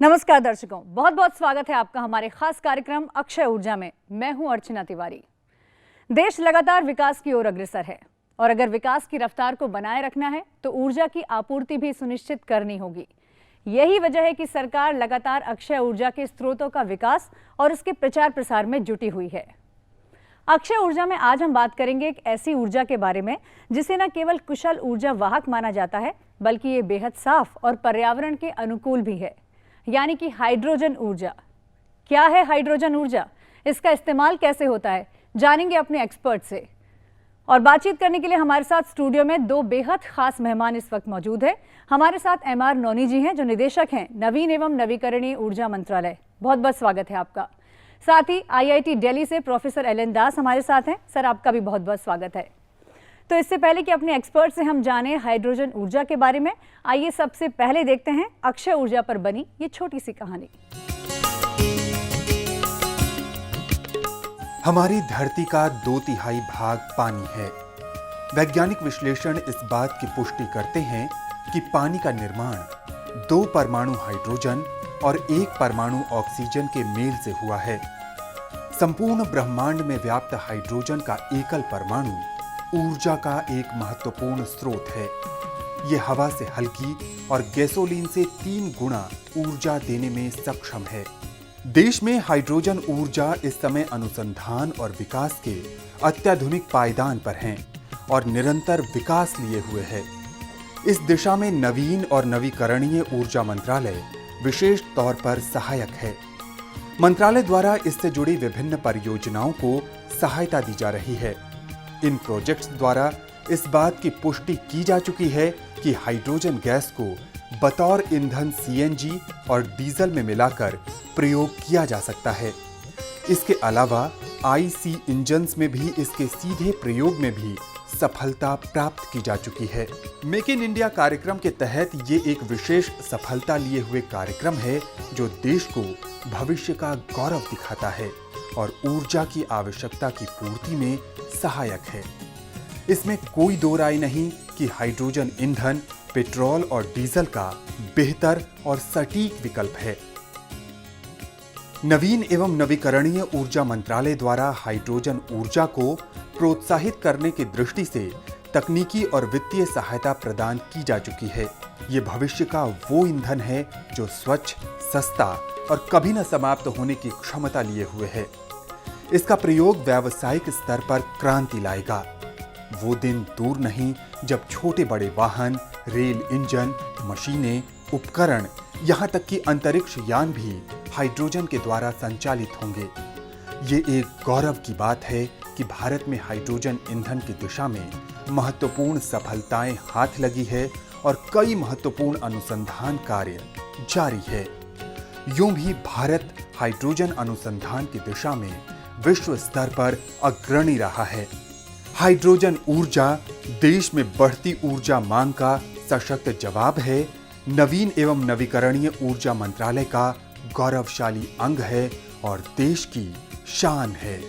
नमस्कार दर्शकों, बहुत बहुत स्वागत है आपका हमारे खास कार्यक्रम अक्षय ऊर्जा में। मैं हूं अर्चना तिवारी। देश लगातार विकास की ओर अग्रसर है और अगर विकास की रफ्तार को बनाए रखना है तो ऊर्जा की आपूर्ति भी सुनिश्चित करनी होगी। यही वजह है कि सरकार लगातार अक्षय ऊर्जा के स्रोतों का विकास और उसके प्रचार प्रसार में जुटी हुई है। अक्षय ऊर्जा में आज हम बात करेंगे एक ऐसी ऊर्जा के बारे में जिसे न केवल कुशल ऊर्जा वाहक माना जाता है बल्कि ये बेहद साफ और पर्यावरण के अनुकूल भी है, यानी कि हाइड्रोजन ऊर्जा। क्या है हाइड्रोजन ऊर्जा, इसका इस्तेमाल कैसे होता है, जानेंगे अपने एक्सपर्ट से। और बातचीत करने के लिए हमारे साथ स्टूडियो में दो बेहद खास मेहमान इस वक्त मौजूद हैं। हमारे साथ एमआर नोनी जी हैं जो निदेशक हैं नवीन एवं नवीकरणीय ऊर्जा मंत्रालय। बहुत बहुत स्वागत है आपका। साथ ही आईआईटी दिल्ली से प्रोफेसर एलन दास हमारे साथ हैं। सर, आपका भी बहुत बहुत स्वागत है। तो इससे पहले कि अपने एक्सपर्ट से हम जाने हाइड्रोजन ऊर्जा के बारे में, आइए सबसे पहले देखते हैं अक्षय ऊर्जा पर बनी ये छोटी सी कहानी। हमारी धरती का 2/3 भाग पानी है। वैज्ञानिक विश्लेषण इस बात की पुष्टि करते हैं कि पानी का निर्माण 2 परमाणु हाइड्रोजन और 1 परमाणु ऑक्सीजन के मेल से हुआ है। संपूर्ण ब्रह्मांड में व्याप्त हाइड्रोजन का एकल परमाणु ऊर्जा का एक महत्वपूर्ण स्रोत है। यह हवा से हल्की और गैसोलीन से 3 गुना ऊर्जा देने में सक्षम है। देश में हाइड्रोजन ऊर्जा इस समय अनुसंधान और विकास के अत्याधुनिक पायदान पर हैं और निरंतर विकास लिए हुए है। इस दिशा में नवीन और नवीकरणीय ऊर्जा मंत्रालय विशेष तौर पर सहायक है। मंत्रालय द्वारा इससे जुड़ी विभिन्न परियोजनाओं को सहायता दी जा रही है। इन प्रोजेक्ट्स द्वारा इस बात की पुष्टि की जा चुकी है कि हाइड्रोजन गैस को बतौर ईंधन सीएनजी और डीजल में मिलाकर प्रयोग किया जा सकता है। इसके अलावा आईसी इंजन्स में भी इसके सीधे प्रयोग में भी सफलता प्राप्त की जा चुकी है। मेक इन इंडिया कार्यक्रम के तहत ये एक विशेष सफलता लिए हुए कार्यक्रम है जो देश को भविष्य का गौरव दिखाता है और ऊर्जा की आवश्यकता की पूर्ति में सहायक है। इसमें कोई दो राय नहीं कि हाइड्रोजन ईंधन पेट्रोल और डीजल का बेहतर और सटीक विकल्प है। नवीन एवं नवीकरणीय ऊर्जा मंत्रालय द्वारा हाइड्रोजन ऊर्जा को प्रोत्साहित करने की दृष्टि से तकनीकी और वित्तीय सहायता प्रदान की जा चुकी है। ये भविष्य का वो ईंधन है जो स्वच्छ, सस्ता और कभी न समाप्त होने की क्षमता लिए हुए है। इसका प्रयोग व्यावसायिक स्तर पर क्रांति लाएगा। वो दिन दूर नहीं जब छोटे बड़े वाहन, रेल इंजन, मशीनें, उपकरण, यहाँ तक कि अंतरिक्ष यान भी हाइड्रोजन के द्वारा संचालित होंगे। ये एक गौरव की बात है कि भारत में हाइड्रोजन ईंधन की दिशा में महत्वपूर्ण सफलताएं हाथ लगी है और कई महत्वपूर्ण अनुसंधान कार्य जारी है। यूं भी भारत हाइड्रोजन अनुसंधान की दिशा में विश्व स्तर पर अग्रणी रहा है। हाइड्रोजन ऊर्जा देश में बढ़ती ऊर्जा मांग का सशक्त जवाब है, नवीन एवं नवीकरणीय ऊर्जा मंत्रालय का गौरवशाली अंग है और देश की शान है।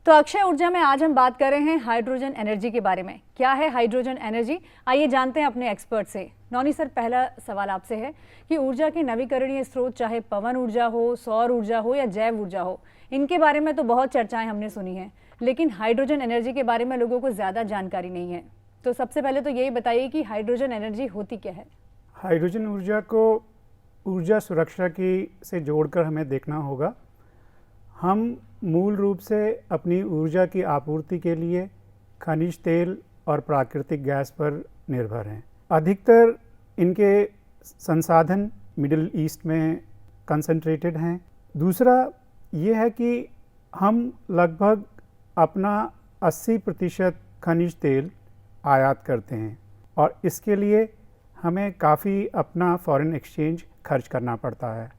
तो अक्षय ऊर्जा में आज हम बात कर रहे हैं हाइड्रोजन एनर्जी के बारे में। क्या है हाइड्रोजन एनर्जी, आइए जानते हैं अपने एक्सपर्ट से। नौनी सर, पहला सवाल आपसे है कि ऊर्जा के नवीकरणीय स्रोत चाहे पवन ऊर्जा हो, सौर ऊर्जा हो या जैव ऊर्जा हो, इनके बारे में तो बहुत चर्चाएं हमने सुनी हैं, लेकिन हाइड्रोजन एनर्जी के बारे में लोगों को ज़्यादा जानकारी नहीं है। तो सबसे पहले तो यही बताइए कि हाइड्रोजन एनर्जी होती क्या है। हाइड्रोजन ऊर्जा को ऊर्जा सुरक्षा की से जोड़कर हमें देखना होगा। हम मूल रूप से अपनी ऊर्जा की आपूर्ति के लिए खनिज तेल और प्राकृतिक गैस पर निर्भर हैं। अधिकतर इनके संसाधन मिडिल ईस्ट में कंसंट्रेटेड हैं। दूसरा ये है कि हम लगभग अपना 80% खनिज तेल आयात करते हैं और इसके लिए हमें काफ़ी अपना फॉरेन एक्सचेंज खर्च करना पड़ता है।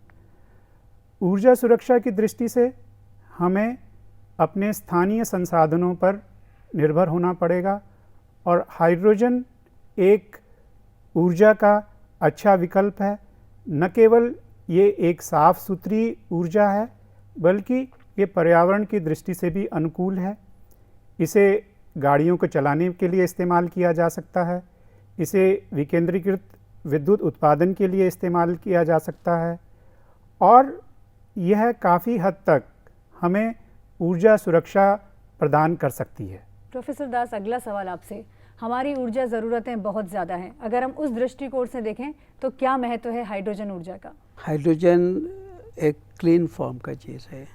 ऊर्जा सुरक्षा की दृष्टि से हमें अपने स्थानीय संसाधनों पर निर्भर होना पड़ेगा और हाइड्रोजन एक ऊर्जा का अच्छा विकल्प है। न केवल ये एक साफ सुथरी ऊर्जा है बल्कि ये पर्यावरण की दृष्टि से भी अनुकूल है। इसे गाड़ियों को चलाने के लिए इस्तेमाल किया जा सकता है, इसे विकेंद्रीकृत विद्युत उत्पादन के लिए इस्तेमाल किया जा सकता है और यह काफ़ी हद तक हमें ऊर्जा सुरक्षा प्रदान कर सकती है। प्रोफेसर दास, अगला सवाल आपसे। हमारी ऊर्जा ज़रूरतें बहुत ज़्यादा हैं, अगर हम उस दृष्टिकोण से देखें तो क्या महत्व है हाइड्रोजन ऊर्जा का? हाइड्रोजन एक क्लीन फॉर्म का चीज़ है,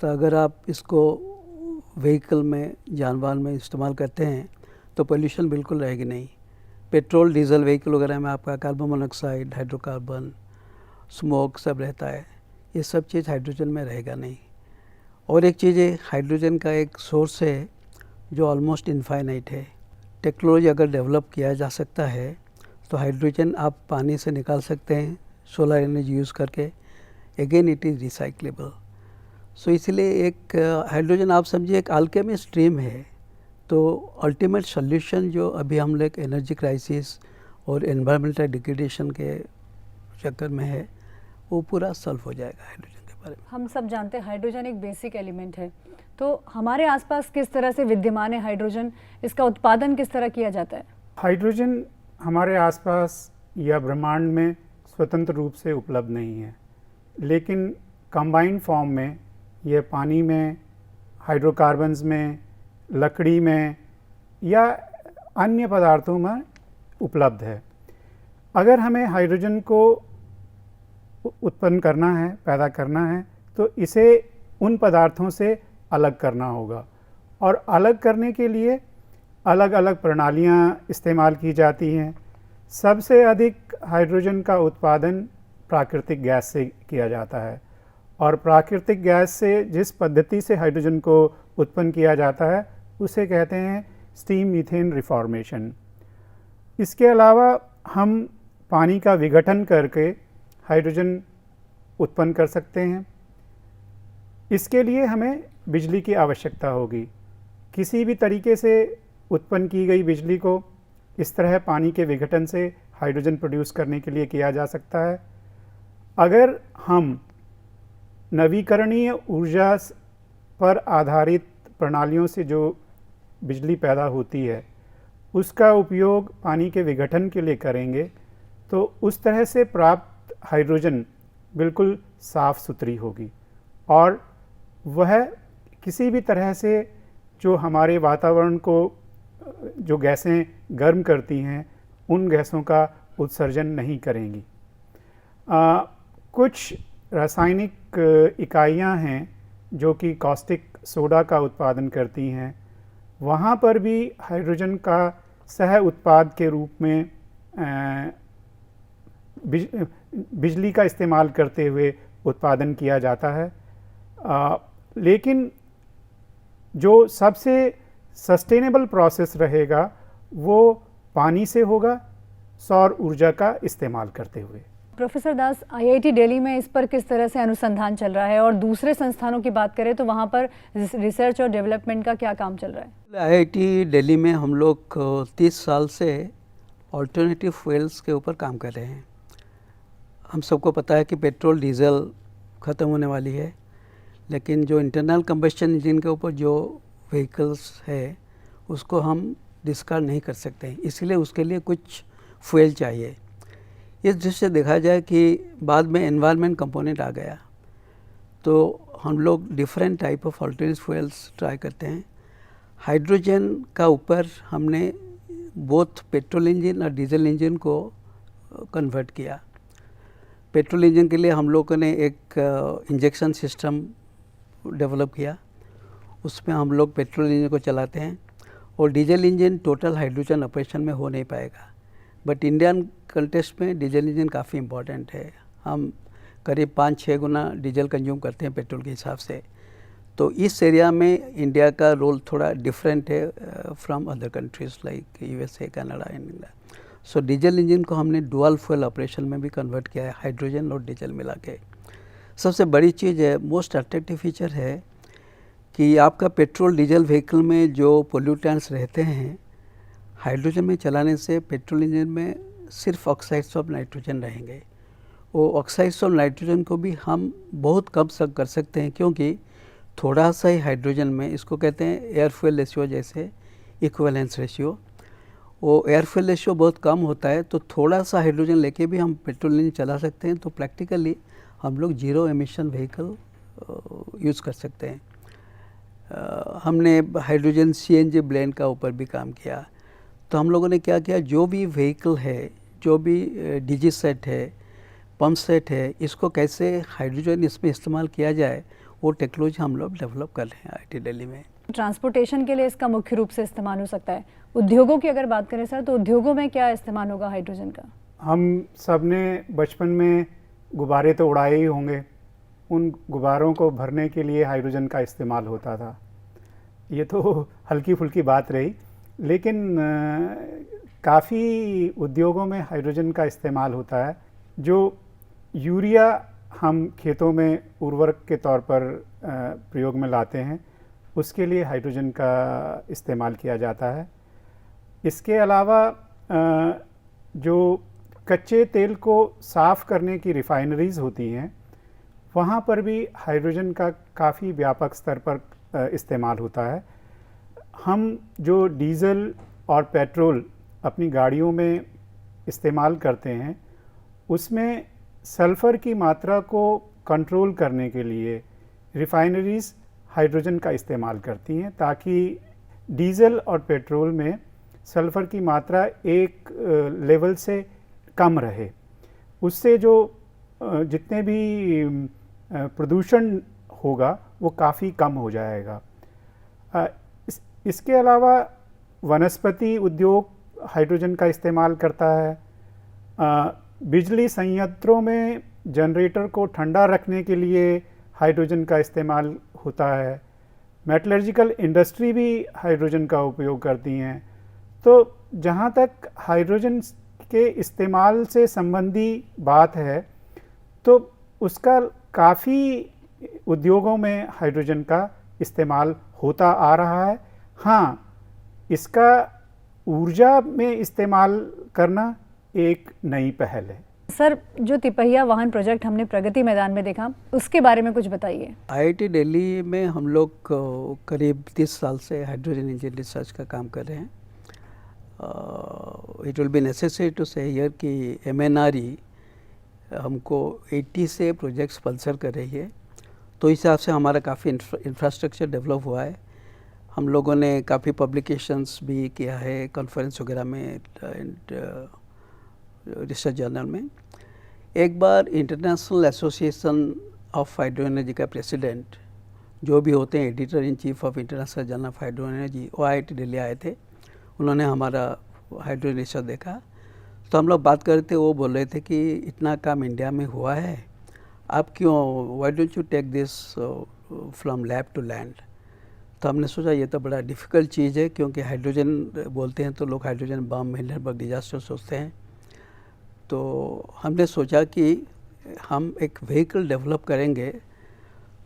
तो अगर आप इसको व्हीकल में, जानवाहन में इस्तेमाल करते हैं तो पोल्यूशन बिल्कुल रहेगी नहीं। पेट्रोल डीजल व्हीकल वगैरह में आपका कार्बन मोनोऑक्साइड, हाइड्रोकार्बन, स्मोक सब रहता है, ये सब चीज़ हाइड्रोजन में रहेगा नहीं। और एक चीज़ है, हाइड्रोजन का एक सोर्स है जो ऑलमोस्ट इनफाइनाइट है। टेक्नोलॉजी अगर डेवलप किया जा सकता है तो हाइड्रोजन आप पानी से निकाल सकते हैं सोलर एनर्जी यूज़ करके, अगेन इट इज़ रिसाइक्लेबल। सो इसलिए एक हाइड्रोजन आप समझिए एक अल्केमी स्ट्रीम है। तो अल्टीमेट सॉल्यूशन जो अभी हम लोग एनर्जी क्राइसिस और एनवायरमेंटल डिग्रेडेशन के चक्कर में है, वो पूरा सॉल्व हो जाएगा हाइड्रोजन के बारे में। हम सब जानते हैं हाइड्रोजन एक बेसिक एलिमेंट है, तो हमारे आसपास किस तरह से विद्यमान है हाइड्रोजन, इसका उत्पादन किस तरह किया जाता है? हाइड्रोजन हमारे आसपास या ब्रह्मांड में स्वतंत्र रूप से उपलब्ध नहीं है, लेकिन कंबाइंड फॉर्म में यह पानी में, हाइड्रोकार्बन्स में, लकड़ी में या अन्य पदार्थों में उपलब्ध है। अगर हमें हाइड्रोजन को उत्पन्न करना है, पैदा करना है, तो इसे उन पदार्थों से अलग करना होगा और अलग करने के लिए अलग अलग प्रणालियाँ इस्तेमाल की जाती हैं। सबसे अधिक हाइड्रोजन का उत्पादन प्राकृतिक गैस से किया जाता है और प्राकृतिक गैस से जिस पद्धति से हाइड्रोजन को उत्पन्न किया जाता है उसे कहते हैं स्टीम मीथेन रिफॉर्मेशन। इसके अलावा हम पानी का विघटन करके हाइड्रोजन उत्पन्न कर सकते हैं। इसके लिए हमें बिजली की आवश्यकता होगी। किसी भी तरीके से उत्पन्न की गई बिजली को इस तरह पानी के विघटन से हाइड्रोजन प्रोड्यूस करने के लिए किया जा सकता है। अगर हम नवीकरणीय ऊर्जा पर आधारित प्रणालियों से जो बिजली पैदा होती है उसका उपयोग पानी के विघटन के लिए करेंगे तो उस तरह से प्राप्त हाइड्रोजन बिल्कुल साफ़ सुथरी होगी और वह किसी भी तरह से जो हमारे वातावरण को जो गैसें गर्म करती हैं उन गैसों का उत्सर्जन नहीं करेंगी। कुछ रासायनिक इकाइयां हैं जो कि कॉस्टिक सोडा का उत्पादन करती हैं, वहाँ पर भी हाइड्रोजन का सह उत्पाद के रूप में बिजली का इस्तेमाल करते हुए उत्पादन किया जाता है। लेकिन जो सबसे सस्टेनेबल प्रोसेस रहेगा वो पानी से होगा, सौर ऊर्जा का इस्तेमाल करते हुए। प्रोफेसर दास, आईआईटी दिल्ली में इस पर किस तरह से अनुसंधान चल रहा है और दूसरे संस्थानों की बात करें तो वहाँ पर रिसर्च और डेवलपमेंट का क्या काम चल रहा है? आईआईटी दिल्ली में हम लोग 30 साल से ऑल्टरनेटिव फ्यूल्स के ऊपर काम कर रहे हैं। हम सबको पता है कि पेट्रोल डीजल ख़त्म होने वाली है, लेकिन जो इंटरनल कंबस्शन इंजन के ऊपर जो व्हीकल्स है उसको हम डिस्कार्ड नहीं कर सकते, इसलिए उसके लिए कुछ फ्यूल चाहिए। इस दृष्टि से देखा जाए कि बाद में एनवायरनमेंट कंपोनेंट आ गया तो हम लोग different type of alternative fuels try करते हैं। हाइड्रोजन का ऊपर हमने बोथ पेट्रोल इंजन और डीजल इंजन को कन्वर्ट किया। पेट्रोल इंजन के लिए हम लोगों ने एक इंजेक्शन सिस्टम डेवलप किया, उसमें हम लोग पेट्रोल इंजन को चलाते हैं और diesel engine total hydrogen operation में हो नहीं पाएगा, बट इंडियन कंटेक्स्ट में डीजल इंजन काफ़ी इम्पोर्टेंट है। हम करीब 5-6 गुना डीजल कंज्यूम करते हैं पेट्रोल के हिसाब से, तो इस एरिया में इंडिया का रोल थोड़ा डिफरेंट है from other countries like USA, Canada and India. So diesel engine को हमने डुअल फ्यूल ऑपरेशन में भी कन्वर्ट किया है, हाइड्रोजन और डीजल मिला के। सबसे बड़ी चीज़ है, मोस्ट अट्रैक्टिव फीचर है कि आपका पेट्रोल डीजल व्हीकल में जो पोल्यूटेंट्स रहते हैं, हाइड्रोजन में चलाने से पेट्रोल इंजन में सिर्फ ऑक्साइड्स ऑफ नाइट्रोजन रहेंगे। वो ऑक्साइड्स ऑफ नाइट्रोजन को भी हम बहुत कम कर सकते हैं, क्योंकि थोड़ा सा ही हाइड्रोजन में, इसको कहते हैं एयर फ्यूल रेशियो, जैसे इक्विवेलेंस रेशियो। वो एयर फ्यूल रेशियो बहुत कम होता है, तो थोड़ा सा हाइड्रोजन लेके भी हम पेट्रोल इंजन चला सकते हैं, तो प्रैक्टिकली हम लोग जीरो एमिशन व्हीकल यूज़ कर सकते हैं। हमने हाइड्रोजन CNG ब्लेंड का ऊपर भी काम किया। तो हम लोगों ने क्या किया, जो भी व्हीकल है, जो भी DG सेट है, पंप सेट है, इसको कैसे हाइड्रोजन इसमें इस्तेमाल किया जाए, वो टेक्नोलॉजी हम लोग डेवलप कर रहे हैं IIT दिल्ली में। ट्रांसपोर्टेशन के लिए इसका मुख्य रूप से इस्तेमाल हो सकता है। उद्योगों की अगर बात करें सर, तो उद्योगों में क्या इस्तेमाल होगा हाइड्रोजन का? हम सब ने बचपन में गुब्बारे तो उड़ाए ही होंगे, उन गुब्बारों को भरने के लिए हाइड्रोजन का इस्तेमाल होता था। ये तो हल्की फुल्की बात रही, लेकिन काफ़ी उद्योगों में हाइड्रोजन का इस्तेमाल होता है। जो यूरिया हम खेतों में उर्वरक के तौर पर प्रयोग में लाते हैं, उसके लिए हाइड्रोजन का इस्तेमाल किया जाता है। इसके अलावा जो कच्चे तेल को साफ़ करने की रिफाइनरीज़ होती हैं, वहाँ पर भी हाइड्रोजन का काफ़ी व्यापक स्तर पर इस्तेमाल होता है। हम जो डीज़ल और पेट्रोल अपनी गाड़ियों में इस्तेमाल करते हैं, उसमें सल्फ़र की मात्रा को कंट्रोल करने के लिए रिफाइनरीज़ हाइड्रोजन का इस्तेमाल करती हैं, ताकि डीज़ल और पेट्रोल में सल्फ़र की मात्रा एक लेवल से कम रहे। उससे जो जितने भी प्रदूषण होगा वो काफ़ी कम हो जाएगा। इसके अलावा वनस्पति उद्योग हाइड्रोजन का इस्तेमाल करता है। बिजली संयंत्रों में जनरेटर को ठंडा रखने के लिए हाइड्रोजन का इस्तेमाल होता है। मेटलर्जिकल इंडस्ट्री भी हाइड्रोजन का उपयोग करती हैं। तो जहाँ तक हाइड्रोजन के इस्तेमाल से संबंधी बात है, तो उसका काफ़ी उद्योगों में हाइड्रोजन का इस्तेमाल होता आ रहा है। हाँ, इसका ऊर्जा में इस्तेमाल करना एक नई पहल है। सर, जो तिपहिया वाहन प्रोजेक्ट हमने प्रगति मैदान में देखा, उसके बारे में कुछ बताइए। IIT दिल्ली में हम लोग करीब 30 साल से हाइड्रोजन इंजन रिसर्च का काम कर रहे हैं। It will be necessary to say here कि MNRE हमको 80 से प्रोजेक्ट्स स्पॉन्सर कर रही है, तो इस हिसाब से हमारा काफ़ी इंफ्रास्ट्रक्चर डेवलप हुआ है। हम लोगों ने काफ़ी पब्लिकेशंस भी किया है, कॉन्फ्रेंस वगैरह में एंड रिसर्च जर्नल में। एक बार international association of hydro energy का प्रेसिडेंट, जो भी होते हैं editor in chief of international journal of hydro energy, वो IIT दिल्ली आए थे। उन्होंने हमारा हाइड्रो रिसर्च देखा, तो हम लोग बात कर रहे थे। वो बोल रहे थे कि इतना काम इंडिया में हुआ है, आप क्यों, why don't you take this from lab to land. तो हमने सोचा ये तो बड़ा डिफ़िकल्ट चीज़ है, क्योंकि हाइड्रोजन बोलते हैं तो लोग हाइड्रोजन बम, हिंडनबर्ग डिजास्टर सोचते हैं। तो हमने सोचा कि हम एक व्हीकल डेवलप करेंगे।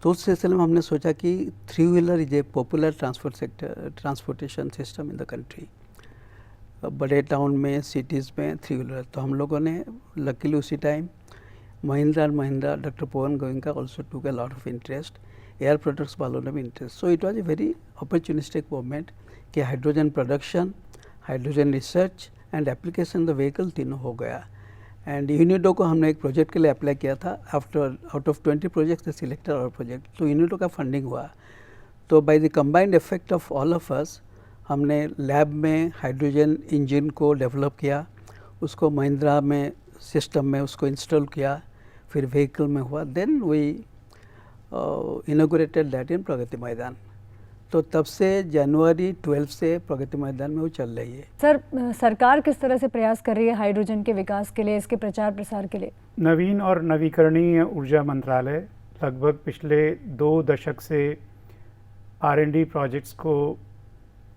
तो उस सिलसिले में हमने सोचा कि 3 wheeler is a popular transportation system in the country. बड़े टाउन में, सिटीज़ में 3 व्हीलर। तो हम लोगों ने लकीली उसी time Mahindra and Mahindra, doctor Pawan Goenka also took a lot of interest, Air Products वालों ने भी interest. So it was a very opportunistic movement कि hydrogen production, hydrogen research and application the vehicle तीनों हो गया। एंड यूनिडो को हमने एक प्रोजेक्ट के लिए अप्लाई किया था। After out of 20 project they selected our project, तो यूनिडो का फंडिंग हुआ। तो by the combined effect of all of us, हमने लैब में हाइड्रोजन इंजन को डेवलप किया, उसको महिंद्रा में सिस्टम में उसको इंस्टॉल किया, फिर व्हीकल में हुआ। Then we inaugurated that in Pragati Maidan. तो तब से जनवरी 12 से प्रगति मैदान में वो चल रही है। सर, सरकार किस तरह से प्रयास कर रही है हाइड्रोजन के विकास के लिए, इसके प्रचार प्रसार के लिए? नवीन और नवीकरणीय ऊर्जा मंत्रालय लगभग पिछले 2 दशक से R&D प्रोजेक्ट्स को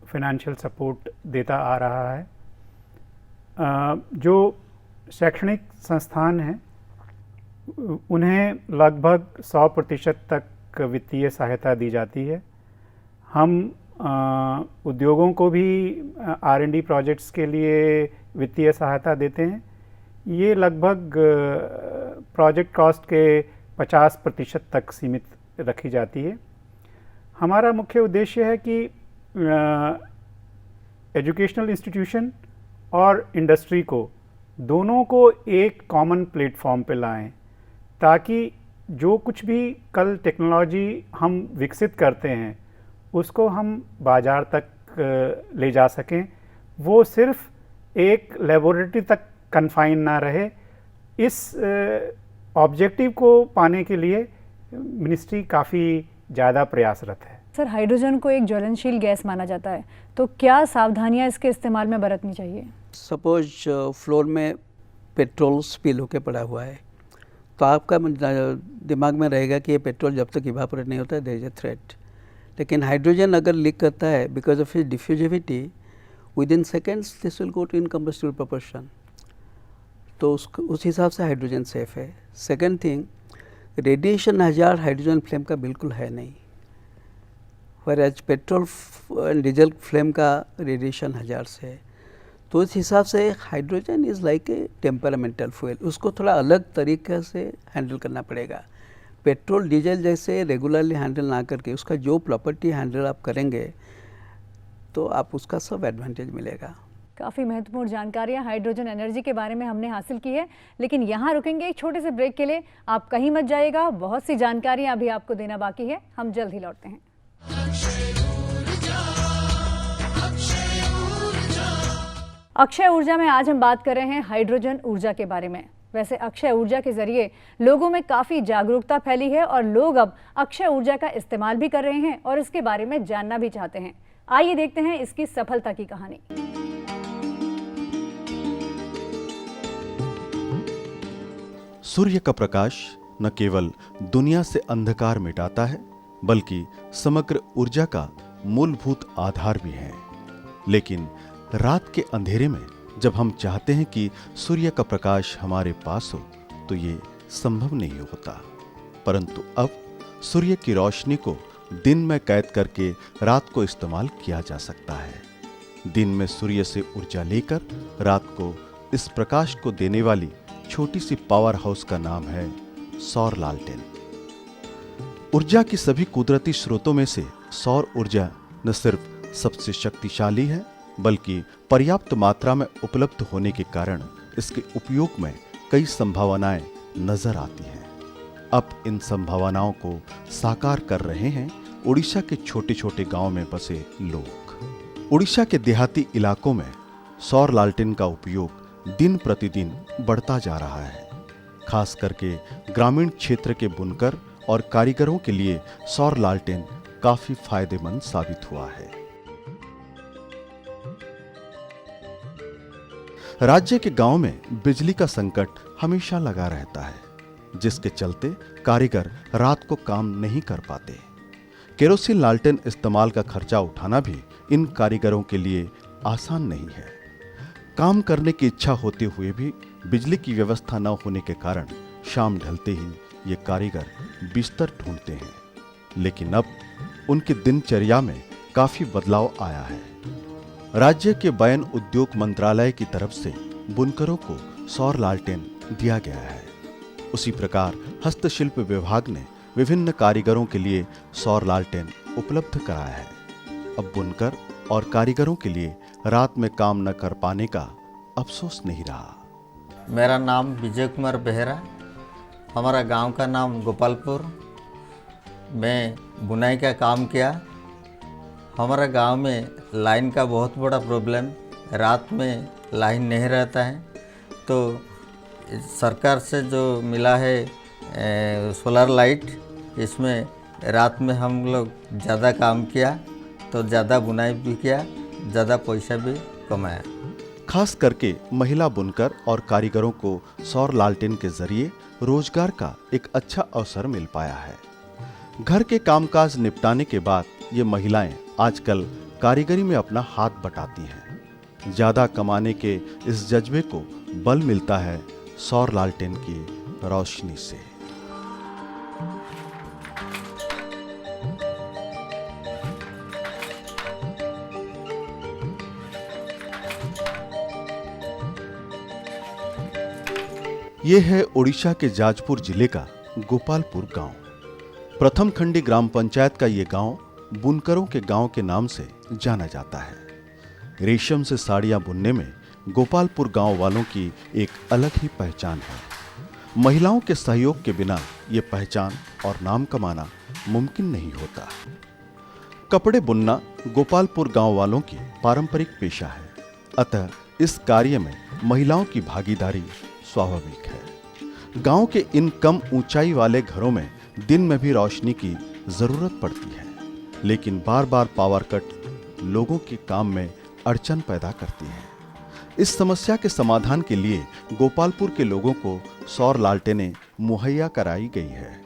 फाइनेंशियल सपोर्ट देता आ रहा है। जो शैक्षणिक संस्थान हैं, उन्हें लगभग 100% तक वित्तीय सहायता दी जाती है। हम उद्योगों को भी R&D प्रोजेक्ट्स के लिए वित्तीय सहायता देते हैं। ये लगभग प्रोजेक्ट कॉस्ट के 50% तक सीमित रखी जाती है। हमारा मुख्य उद्देश्य है कि एजुकेशनल इंस्टीट्यूशन और इंडस्ट्री को दोनों को एक कॉमन प्लेटफॉर्म पे लाएं, ताकि जो कुछ भी कल टेक्नोलॉजी हम विकसित करते हैं उसको हम बाज़ार तक ले जा सकें, वो सिर्फ एक लेबोरेटरी तक कन्फाइन ना रहे। इस ऑब्जेक्टिव को पाने के लिए मिनिस्ट्री काफ़ी ज़्यादा प्रयासरत है। सर, हाइड्रोजन को एक ज्वलनशील गैस माना जाता है, तो क्या सावधानियां इसके इस्तेमाल में बरतनी चाहिए? सपोज फ्लोर में पेट्रोल स्पिल होके पड़ा हुआ है, तो आपका दिमाग में रहेगा कि ये पेट्रोल जब तक इवापोरेट नहीं होता है देयर इज ए थ्रेट। लेकिन हाइड्रोजन अगर लीक करता है because of its diffusivity, within seconds this will go to incombustible proportion, तो उस हिसाब से हाइड्रोजन सेफ है। सेकेंड थिंग, रेडिएशन हज़ार हाइड्रोजन फ्लेम का बिल्कुल है नहीं, whereas petrol and diesel flame का रेडिएशन हज़ार से है। तो इस हिसाब से hydrogen is like a temperamental fuel, उसको थोड़ा अलग तरीके से हैंडल करना पड़ेगा। पेट्रोल डीजल जैसे रेगुलरली हैंडल ना करके उसका जो प्रॉपर्टी हैंडल आप करेंगे तो आप उसका सब एडवांटेज मिलेगा। काफ़ी महत्वपूर्ण जानकारियां हाइड्रोजन एनर्जी के बारे में हमने हासिल की है, लेकिन यहाँ रुकेंगे एक छोटे से ब्रेक के लिए। आप कहीं मत जाइएगा, बहुत सी जानकारियां अभी आपको देना बाकी है, हम जल्द ही लौटते हैं। अक्षय ऊर्जा में आज हम बात कर रहे हैं हाइड्रोजन ऊर्जा के बारे में। वैसे अक्षय ऊर्जा के जरिए लोगों में काफ़ी जागरूकता फैली है और लोग अब अक्षय ऊर्जा का इस्तेमाल भी कर रहे हैं और इसके बारे में जानना भी चाहते हैं। आइए देखते हैं इसकी सफलता की कहानी। सूर्य का प्रकाश न केवल दुनिया से अंधकार मिटाता है, बल्कि समग्र ऊर्जा का मूलभूत आधार भी है। लेकिन रात के अंधेरे में जब हम चाहते हैं कि सूर्य का प्रकाश हमारे पास हो, तो ये संभव नहीं होता। परंतु अब सूर्य की रोशनी को दिन में कैद करके रात को इस्तेमाल किया जा सकता है। दिन में सूर्य से ऊर्जा लेकर रात को इस प्रकाश को देने वाली छोटी सी पावर हाउस का नाम है सौर लालटेन। ऊर्जा की सभी कुदरती स्रोतों में से सौर ऊर्जा न सिर्फ सबसे शक्तिशाली है, बल्कि पर्याप्त मात्रा में उपलब्ध होने के कारण इसके उपयोग में कई संभावनाएं नजर आती हैं। अब इन संभावनाओं को साकार कर रहे हैं उड़ीसा के छोटे छोटे गांव में बसे लोग। उड़ीसा के देहाती इलाकों में सौर लालटेन का उपयोग दिन प्रतिदिन बढ़ता जा रहा है। खास करके ग्रामीण क्षेत्र के बुनकर और कारीगरों के लिए सौर लालटेन काफी फायदेमंद साबित हुआ है। राज्य के गांव में बिजली का संकट हमेशा लगा रहता है, जिसके चलते कारीगर रात को काम नहीं कर पाते। केरोसिन लालटेन इस्तेमाल का खर्चा उठाना भी इन कारीगरों के लिए आसान नहीं है। काम करने की इच्छा होते हुए भी बिजली की व्यवस्था न होने के कारण शाम ढलते ही ये कारीगर बिस्तर ढूंढते हैं। लेकिन अब उनकी दिनचर्या में काफी बदलाव आया है। राज्य के बयन उद्योग मंत्रालय की तरफ से बुनकरों को सौर लालटेन दिया गया है। उसी प्रकार हस्तशिल्प विभाग ने विभिन्न कारीगरों के लिए सौर लालटेन उपलब्ध कराया है। अब बुनकर और कारीगरों के लिए रात में काम न कर पाने का अफसोस नहीं रहा। मेरा नाम विजय कुमार बेहरा, हमारा गांव का नाम गोपालपुर। मैं बुनाई का काम किया। हमारा गांव में लाइन का बहुत बड़ा प्रॉब्लम, रात में लाइन नहीं रहता है, तो सरकार से जो मिला है सोलर लाइट, इसमें रात में हम लोग ज़्यादा काम किया तो ज़्यादा बुनाई भी किया, ज़्यादा पैसा भी कमाया। खास करके महिला बुनकर और कारीगरों को सौर लालटेन के जरिए रोजगार का एक अच्छा अवसर मिल पाया है। घर के कामकाज निपटाने के बाद ये महिलाएं आजकल कारीगरी में अपना हाथ बटाती हैं। ज्यादा कमाने के इस जज्बे को बल मिलता है सौर लालटेन की रोशनी से। ये है ओडिशा के जाजपुर जिले का गोपालपुर गांव। प्रथम खंडी ग्राम पंचायत का ये गांव बुनकरों के गांव के नाम से जाना जाता है। रेशम से साड़ियां बुनने में गोपालपुर गांव वालों की एक अलग ही पहचान है। महिलाओं के सहयोग के बिना ये पहचान और नाम कमाना मुमकिन नहीं होता। कपड़े बुनना गोपालपुर गांव वालों की पारंपरिक पेशा है, अतः इस कार्य में महिलाओं की भागीदारी स्वाभाविक है। गांव के इन कम ऊंचाई वाले घरों में दिन में भी रोशनी की जरूरत पड़ती है, लेकिन बार बार पावर कट लोगों के काम में अड़चन पैदा करती है। इस समस्या के समाधान के लिए गोपालपुर के लोगों को सौर लालटेनें मुहैया कराई गई है।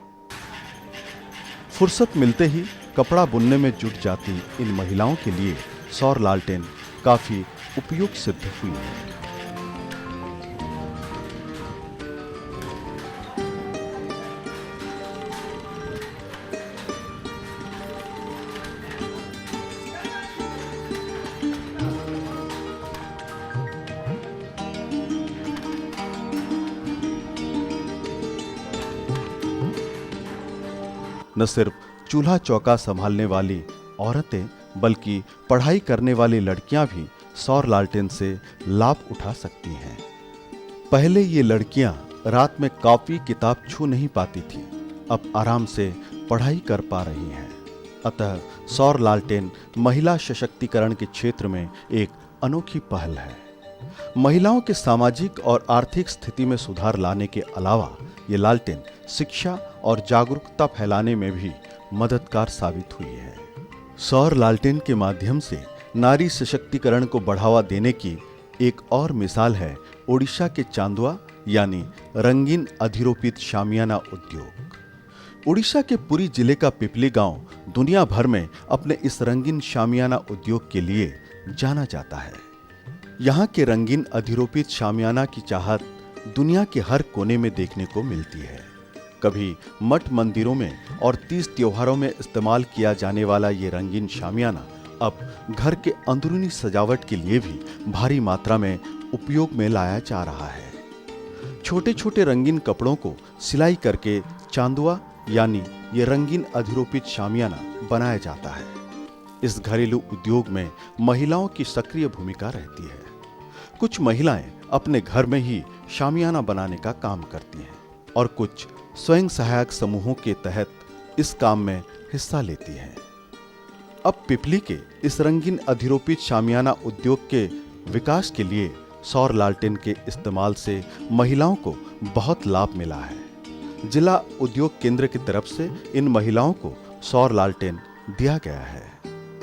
फुर्सत मिलते ही कपड़ा बुनने में जुट जाती इन महिलाओं के लिए सौर लालटेन काफी उपयुक्त सिद्ध हुई है। न सिर्फ चूल्हा चौका संभालने वाली औरतें बल्कि पढ़ाई करने वाली लड़कियां भी सौर लालटेन से लाभ उठा सकती हैं। पहले ये लड़कियां रात में कॉपी किताब छू नहीं पाती थीं, अब आराम से पढ़ाई कर पा रही हैं। अतः सौर लालटेन महिला सशक्तिकरण के क्षेत्र में एक अनोखी पहल है। महिलाओं के सामाजिक और आर्थिक स्थिति में सुधार लाने के अलावा ये लालटेन शिक्षा और जागरूकता फैलाने में भी मददगार साबित हुई है। सौर लालटेन के माध्यम से नारी सशक्तिकरण को बढ़ावा देने की एक और मिसाल है ओडिशा के चांदुआ यानी रंगीन अधिरोपित शामियाना उद्योग। ओडिशा के पुरी जिले का पिपली गांव दुनिया भर में अपने इस रंगीन शामियाना उद्योग के लिए जाना जाता है। यहाँ के रंगीन अधिरोपित शामियाना की चाहत दुनिया के हर कोने में देखने को मिलती है। कभी मठ मंदिरों में और तीज त्योहारों में इस्तेमाल किया जाने वाला ये रंगीन शामियाना अब घर के अंदरूनी सजावट के लिए भी भारी मात्रा में उपयोग में लाया जा रहा है। छोटे छोटे रंगीन कपड़ों को सिलाई करके चांदुआ यानी ये रंगीन अधिरोपित शामियाना बनाया जाता है। इस घरेलू उद्योग में महिलाओं की सक्रिय भूमिका रहती है। कुछ महिलाएं अपने घर में ही शामियाना बनाने का काम करती हैं और कुछ स्वयं सहायक समूहों के तहत इस काम में हिस्सा लेती हैं। अब पिपली के इस रंगीन अधिरोपित शामियाना उद्योग के विकास के लिए सौर लालटेन के इस्तेमाल से महिलाओं को बहुत लाभ मिला है। जिला उद्योग केंद्र की तरफ से इन महिलाओं को सौर लालटेन दिया गया है।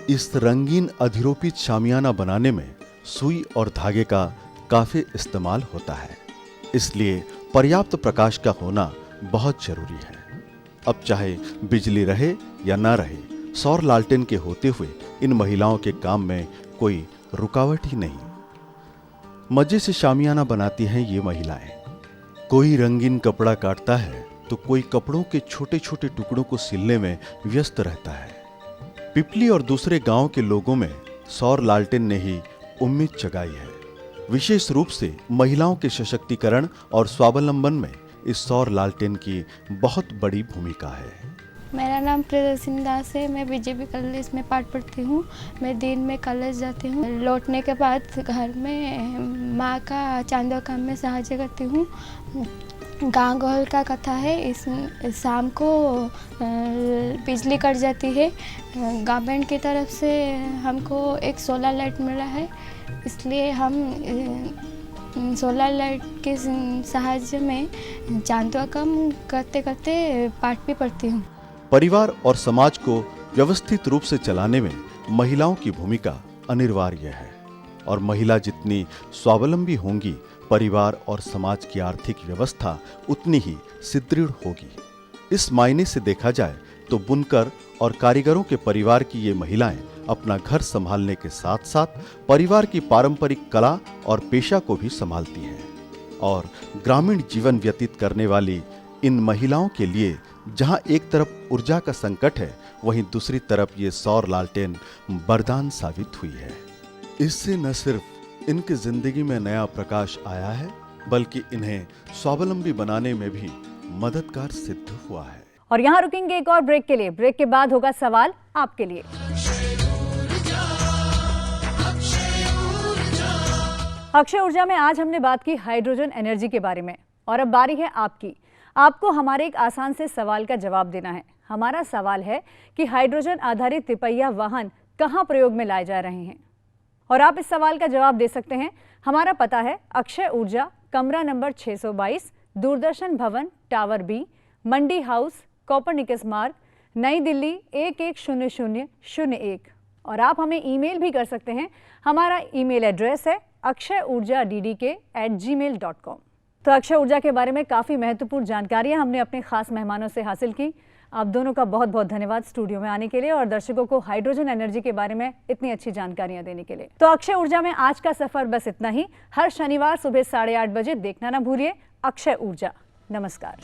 इस रंगीन अधिरोपित शामियाना बनाने में सुई और धागे का काफी इस्तेमाल होता है, इसलिए पर्याप्त प्रकाश का होना बहुत जरूरी है। अब चाहे बिजली रहे या ना रहे, सौर लालटेन के होते हुए इन महिलाओं के काम में कोई रुकावट ही नहीं। मजे से शामियाना बनाती हैं ये महिलाएं। कोई रंगीन कपड़ा काटता है तो कोई कपड़ों के छोटे छोटे टुकड़ों को सिलने में व्यस्त रहता है। पिपली और दूसरे गांव के लोगों में सौर लालटेन ने ही उम्मीद जगाई है। विशेष रूप से महिलाओं के सशक्तिकरण और स्वावलंबन में इस सौर लालटेन की बहुत बड़ी भूमिका है। मेरा नाम प्रियदर्शनी दास है। मैं बीजेपी कॉलेज में पाठ पढ़ती हूँ। मैं दिन में कॉलेज जाती हूँ। लौटने के बाद घर में माँ का चांदों काम में सहायता करती हूँ। गांव गहल का कथा है, इस शाम को बिजली कट जाती है। गवर्नमेंट की तरफ से हमको एक सोलर लाइट मिला है, इसलिए हम सोलर लाइट के सहायता में चांदों काम करते करते पाठ भी पढ़ती हूँ। परिवार और समाज को व्यवस्थित रूप से चलाने में महिलाओं की भूमिका अनिवार्य है और महिला जितनी स्वावलंबी होंगी, परिवार और समाज की आर्थिक व्यवस्था उतनी ही सुदृढ़ होगी। इस मायने से देखा जाए तो बुनकर और कारीगरों के परिवार की ये महिलाएं अपना घर संभालने के साथ साथ परिवार की पारंपरिक कला और पेशा को भी संभालती हैं और ग्रामीण जीवन व्यतीत करने वाली इन महिलाओं के लिए जहां एक तरफ ऊर्जा का संकट है, वहीं दूसरी तरफ ये सौर लालटेन वरदान साबित हुई है। इससे न सिर्फ इनकी जिंदगी में नया प्रकाश आया है, बल्कि इन्हें स्वावलंबी बनाने में भी मददगार सिद्ध हुआ है। और यहाँ रुकेंगे एक और ब्रेक के लिए। ब्रेक के बाद होगा सवाल आपके लिए। अक्षय ऊर्जा में आज हमने बात की हाइड्रोजन एनर्जी के बारे में और अब बारी है आपकी। आपको हमारे एक आसान से सवाल का जवाब देना है। हमारा सवाल है कि हाइड्रोजन आधारित तिपहिया वाहन कहाँ प्रयोग में लाए जा रहे हैं और आप इस सवाल का जवाब दे सकते हैं। हमारा पता है अक्षय ऊर्जा, कमरा नंबर 622, दूरदर्शन भवन, टावर बी, मंडी हाउस, कोपरनिकस मार्ग, नई दिल्ली 110001 और आप हमें ईमेल भी कर सकते हैं। हमारा ईमेल एड्रेस है akshayurja.dd@gmail.com। तो अक्षय ऊर्जा के बारे में काफ़ी महत्वपूर्ण जानकारियां हमने अपने खास मेहमानों से हासिल की। आप दोनों का बहुत बहुत धन्यवाद स्टूडियो में आने के लिए और दर्शकों को हाइड्रोजन एनर्जी के बारे में इतनी अच्छी जानकारियां देने के लिए। तो अक्षय ऊर्जा में आज का सफर बस इतना ही। हर शनिवार सुबह 8:30 बजे देखना ना भूलिए अक्षय ऊर्जा। नमस्कार।